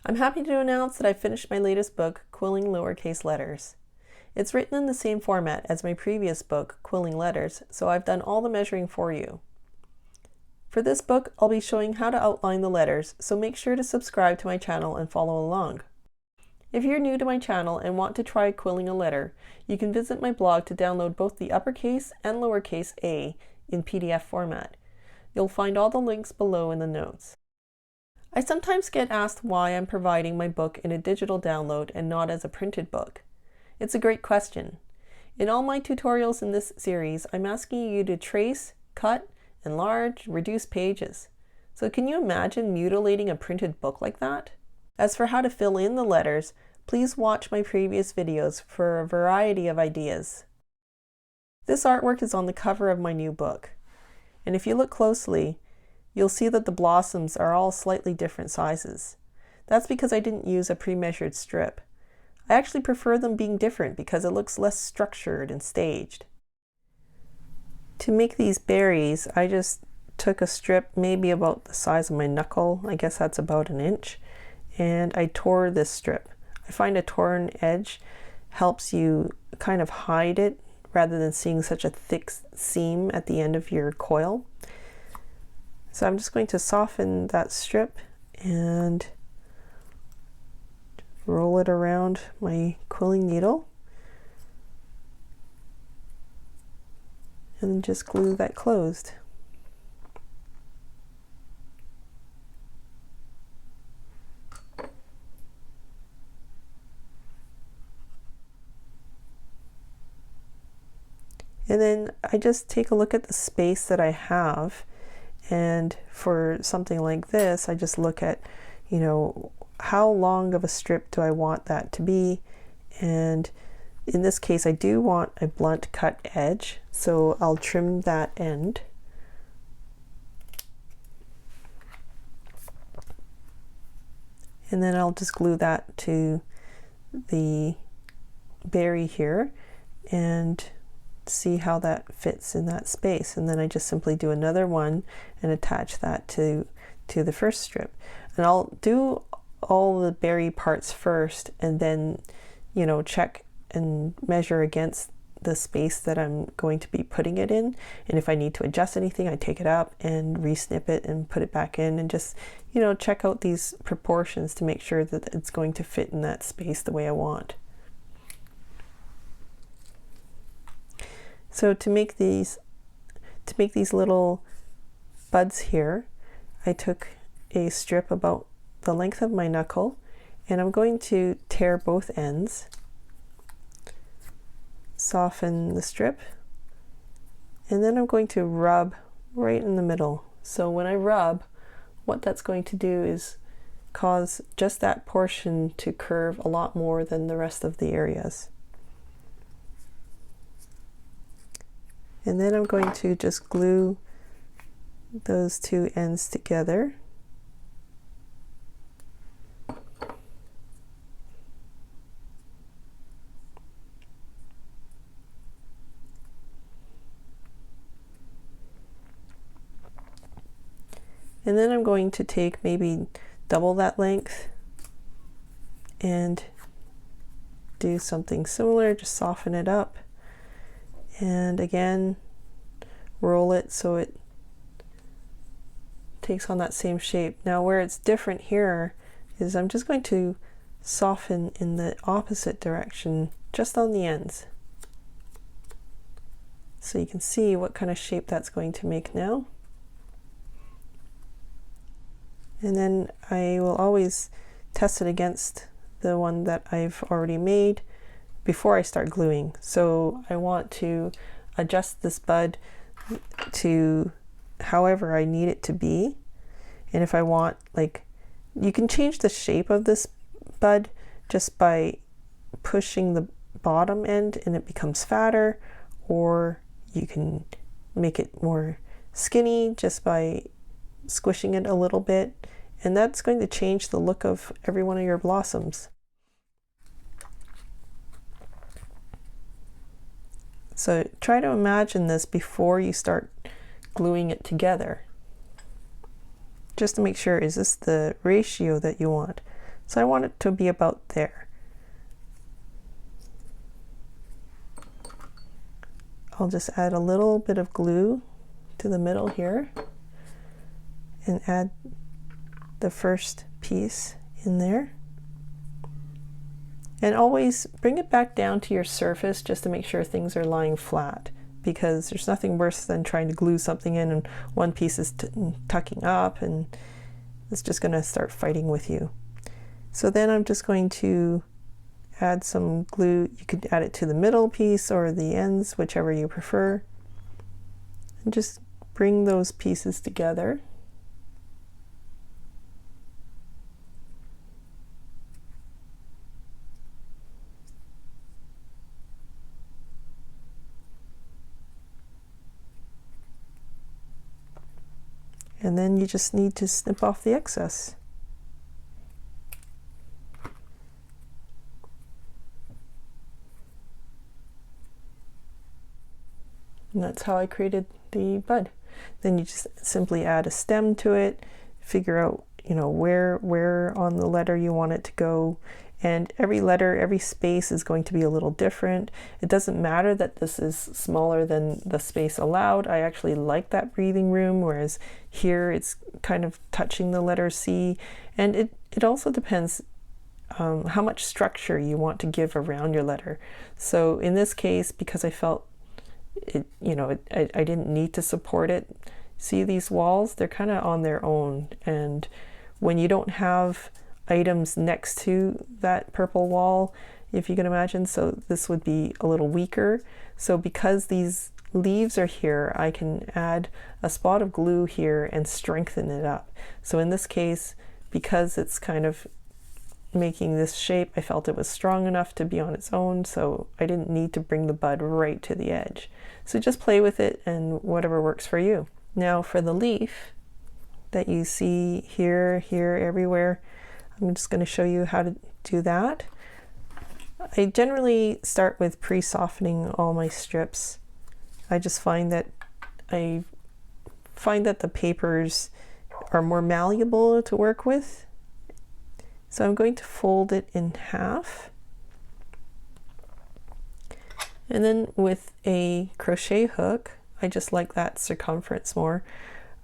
I'm happy to announce that I finished my latest book, Quilling Lowercase Letters. It's written in the same format as my previous book, Quilling Letters, so I've done all the measuring for you. For this book, I'll be showing how to outline the letters, so make sure to subscribe to my channel and follow along. If you're new to my channel and want to try quilling a letter, you can visit my blog to download both the uppercase and lowercase a in PDF format. You'll find all the links below in the notes. I sometimes get asked why I'm providing my book in a digital download and not as a printed book. It's a great question. In all my tutorials in this series, I'm asking you to trace, cut, enlarge, reduce pages. So can you imagine mutilating a printed book like that? As for how to fill in the letters, please watch my previous videos for a variety of ideas. This artwork is on the cover of my new book. And if you look closely, you'll see that the blossoms are all slightly different sizes. That's because I didn't use a pre-measured strip. I actually prefer them being different because it looks less structured and staged. To make these berries, I just took a strip maybe about the size of my knuckle, I guess that's about an inch, and I tore this strip. I find a torn edge helps you kind of hide it rather than seeing such a thick seam at the end of your coil. So I'm just going to soften that strip and roll it around my quilling needle and then just glue that closed. And then I just take a look at the space that I have, and for something like this I just look at, you know, how long of a strip do I want that to be, and in this case I do want a blunt cut edge, so I'll trim that end. And then I'll just glue that to the berry here and see how that fits in that space, and then I just simply do another one and attach that to the first strip. And I'll do all the berry parts first and then, you know, check and measure against the space that I'm going to be putting it in, and if I need to adjust anything I take it up and re-snip it and put it back in, and just, you know, check out these proportions to make sure that it's going to fit in that space the way I want. So to make these little buds here, I took a strip about the length of my knuckle, and I'm going to tear both ends, soften the strip, and then I'm going to rub right in the middle. So when I rub, what that's going to do is cause just that portion to curve a lot more than the rest of the areas. And then I'm going to just glue those two ends together. And then I'm going to take maybe double that length and do something similar, just soften it up. And again, roll it so it takes on that same shape. Now where it's different here is I'm just going to soften in the opposite direction, just on the ends. So you can see what kind of shape that's going to make now. And then I will always test it against the one that I've already made before I start gluing. So I want to adjust this bud to however I need it to be. And if I want, like, you can change the shape of this bud just by pushing the bottom end and it becomes fatter, or you can make it more skinny just by squishing it a little bit, and that's going to change the look of every one of your blossoms. So try to imagine this before you start gluing it together, just to make sure, is this the ratio that you want? So I want it to be about there. I'll just add a little bit of glue to the middle here and add the first piece in there. And always bring it back down to your surface just to make sure things are lying flat, because there's nothing worse than trying to glue something in and one piece is tucking up and it's just going to start fighting with you. So then I'm just going to add some glue. You could add it to the middle piece or the ends, whichever you prefer. And just bring those pieces together. And then you just need to snip off the excess. And that's how I created the bud. Then you just simply add a stem to it, figure out, you know, where on the letter you want it to go. And every letter, every space is going to be a little different. It doesn't matter that this is smaller than the space allowed. I actually like that breathing room, whereas here it's kind of touching the letter C. And it also depends how much structure you want to give around your letter. So in this case, because I felt I didn't need to support it. See these walls? They're kind of on their own. And when you don't have items next to that purple wall, if you can imagine, so this would be a little weaker. So because these leaves are here, I can add a spot of glue here and strengthen it up. So in this case, because it's kind of making this shape, I felt it was strong enough to be on its own, so I didn't need to bring the bud right to the edge. So just play with it and whatever works for you. Now for the leaf that you see here, everywhere, I'm just going to show you how to do that. I generally start with pre-softening all my strips. I just find that the papers are more malleable to work with. So I'm going to fold it in half. And then with a crochet hook, I just like that circumference more,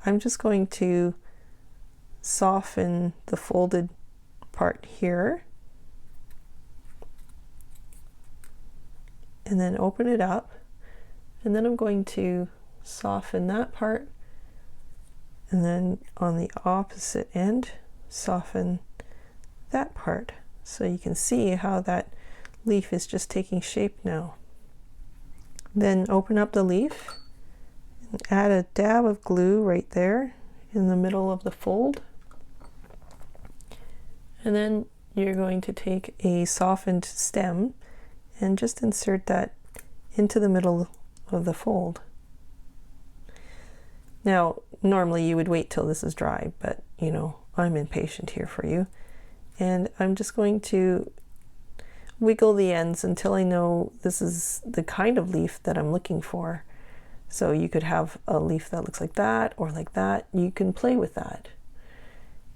I'm just going to soften the folded part here and then open it up, and then I'm going to soften that part, and then on the opposite end soften that part, so you can see how that leaf is just taking shape now. Then open up the leaf and add a dab of glue right there in the middle of the fold. And then you're going to take a softened stem and just insert that into the middle of the fold. Now, normally you would wait till this is dry, but you know, I'm impatient here for you. And I'm just going to wiggle the ends until I know this is the kind of leaf that I'm looking for. So you could have a leaf that looks like that or like that. You can play with that.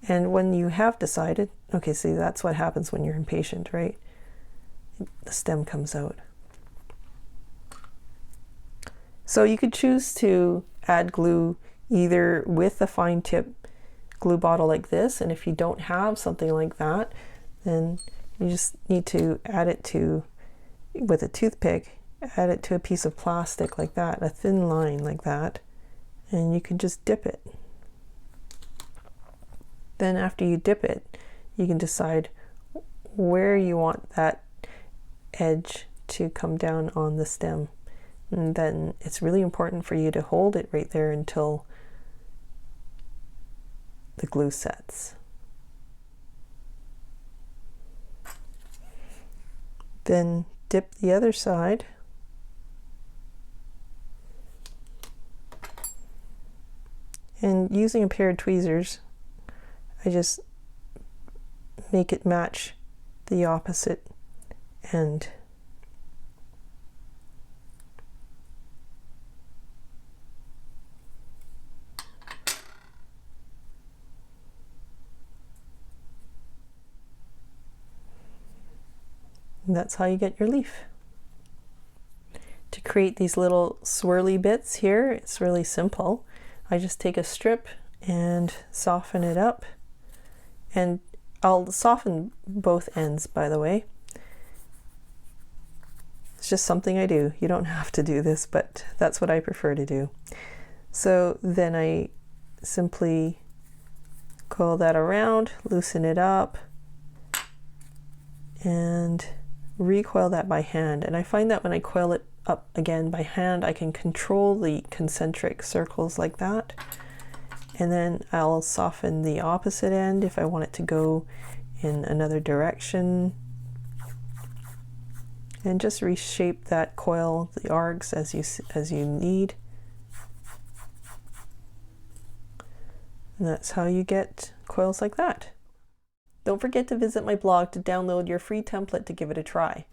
And when you have decided, okay, see, that's what happens when you're impatient, right? The stem comes out. So you could choose to add glue either with a fine tip glue bottle like this, and if you don't have something like that, then you just need to add it to, with a toothpick, add it to a piece of plastic like that, a thin line like that, and you can just dip it. Then after you dip it, you can decide where you want that edge to come down on the stem. And then it's really important for you to hold it right there until the glue sets. Then dip the other side. And using a pair of tweezers, I just make it match the opposite end. And that's how you get your leaf. To create these little swirly bits here, it's really simple. I just take a strip and soften it up, and I'll soften both ends, by the way. It's just something I do. You don't have to do this, but that's what I prefer to do. So then I simply coil that around, loosen it up, and recoil that by hand. And I find that when I coil it up again by hand, I can control the concentric circles like that. And then I'll soften the opposite end if I want it to go in another direction. And just reshape that coil, the arcs, as you need. And that's how you get coils like that. Don't forget to visit my blog to download your free template to give it a try.